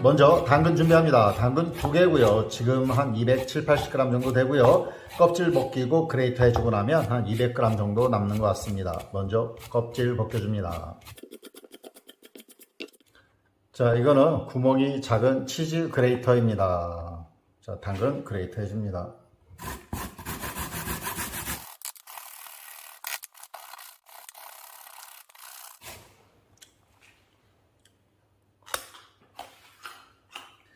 먼저 당근 준비합니다. 당근 2개고요. 지금 한 270, 80g 정도 되고요. 껍질 벗기고 그레이터 해주고 나면 한 200g 정도 남는 것 같습니다. 먼저 껍질 벗겨줍니다. 자, 이거는 구멍이 작은 치즈 그레이터입니다. 자, 당근 그레이터 해줍니다.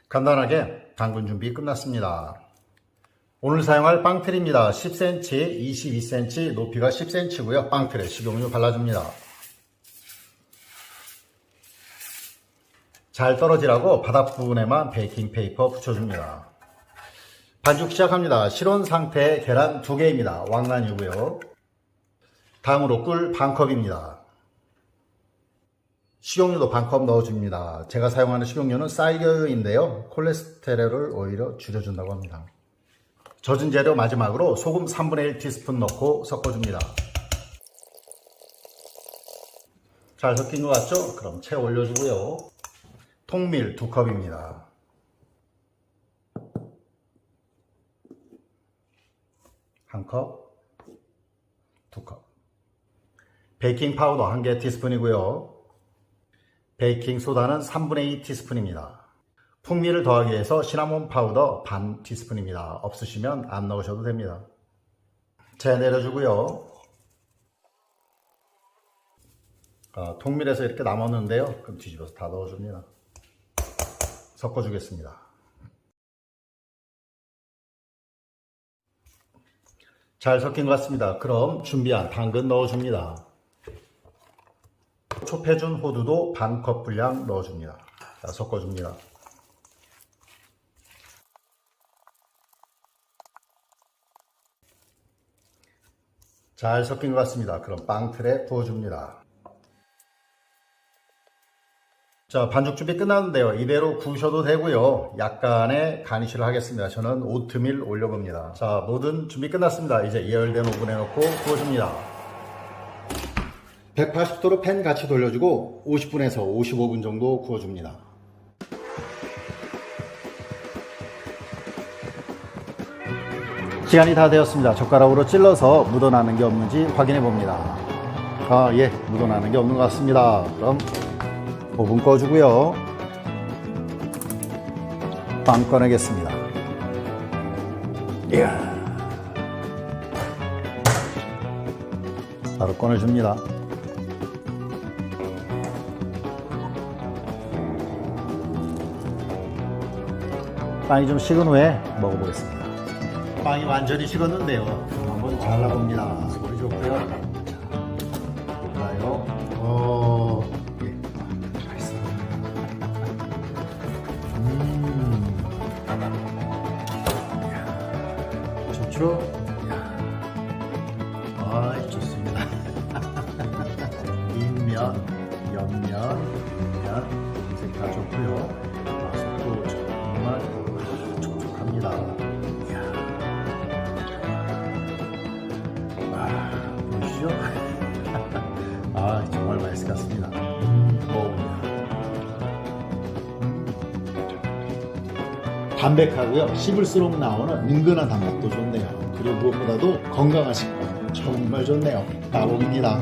간단하게 당근 준비 끝났습니다. 오늘 사용할 빵틀입니다. 10cm, 22cm, 높이가 10cm고요. 빵틀에 식용유 발라줍니다. 잘 떨어지라고 바닥 부분에만 베이킹 페이퍼 붙여줍니다. 반죽 시작합니다. 실온 상태의 계란 2개입니다. 왕란이고요. 다음으로 꿀 반컵입니다. 식용유도 반컵 넣어줍니다. 제가 사용하는 식용유는 쌀겨유인데요. 콜레스테롤을 오히려 줄여준다고 합니다. 젖은 재료 마지막으로 소금 3분의 1티스푼 넣고 섞어줍니다. 잘 섞인 것 같죠? 그럼 채 올려주고요. 통밀 2컵입니다. 한 컵, 2컵. 베이킹 파우더 1개 티스푼이고요. 베이킹 소다는 3분의 2 티스푼입니다. 풍미를 더하기 위해서 시나몬 파우더 반 티스푼입니다. 없으시면 안 넣으셔도 됩니다. 채 내려주고요. 통밀에서 이렇게 남았는데요. 그럼 뒤집어서 다 넣어줍니다. 섞어주겠습니다. 잘 섞인 것 같습니다. 그럼 준비한 당근 넣어줍니다. 촉해준 호두도 반컵 분량 넣어줍니다. 자, 섞어줍니다. 잘 섞인 것 같습니다. 그럼 빵틀에 부어줍니다. 자, 반죽 준비 끝났는데요. 이대로 구우셔도 되고요. 약간의 가니쉬를 하겠습니다. 저는 오트밀 올려봅니다. 자, 모든 준비 끝났습니다. 이제 예열된 오븐에 넣고 구워줍니다. 180도로 팬 같이 돌려주고 50분에서 55분 정도 구워줍니다. 시간이 다 되었습니다. 젓가락으로 찔러서 묻어나는 게 없는지 확인해 봅니다. 예, 묻어나는 게 없는 것 같습니다. 그럼 오븐 꺼주고요. 빵 꺼내겠습니다. 이야. 바로 꺼내줍니다. 빵이 좀 식은 후에 먹어보겠습니다. 빵이 완전히 식었는데요. 한번 잘라봅니다. 소리 좋고요. 자, 볼까요? 좋죠? 좋습니다. 윗면, 옆면, 윗면,색 다 좋고요. 맛도 정말 촉촉합니다. 보이시죠? 정말 맛있을 것 같습니다. 담백하고요. 씹을수록 나오는 은근한 단맛도 좋네요. 그리고 무엇보다도 건강한 식감 정말 좋네요. 따봉입니다.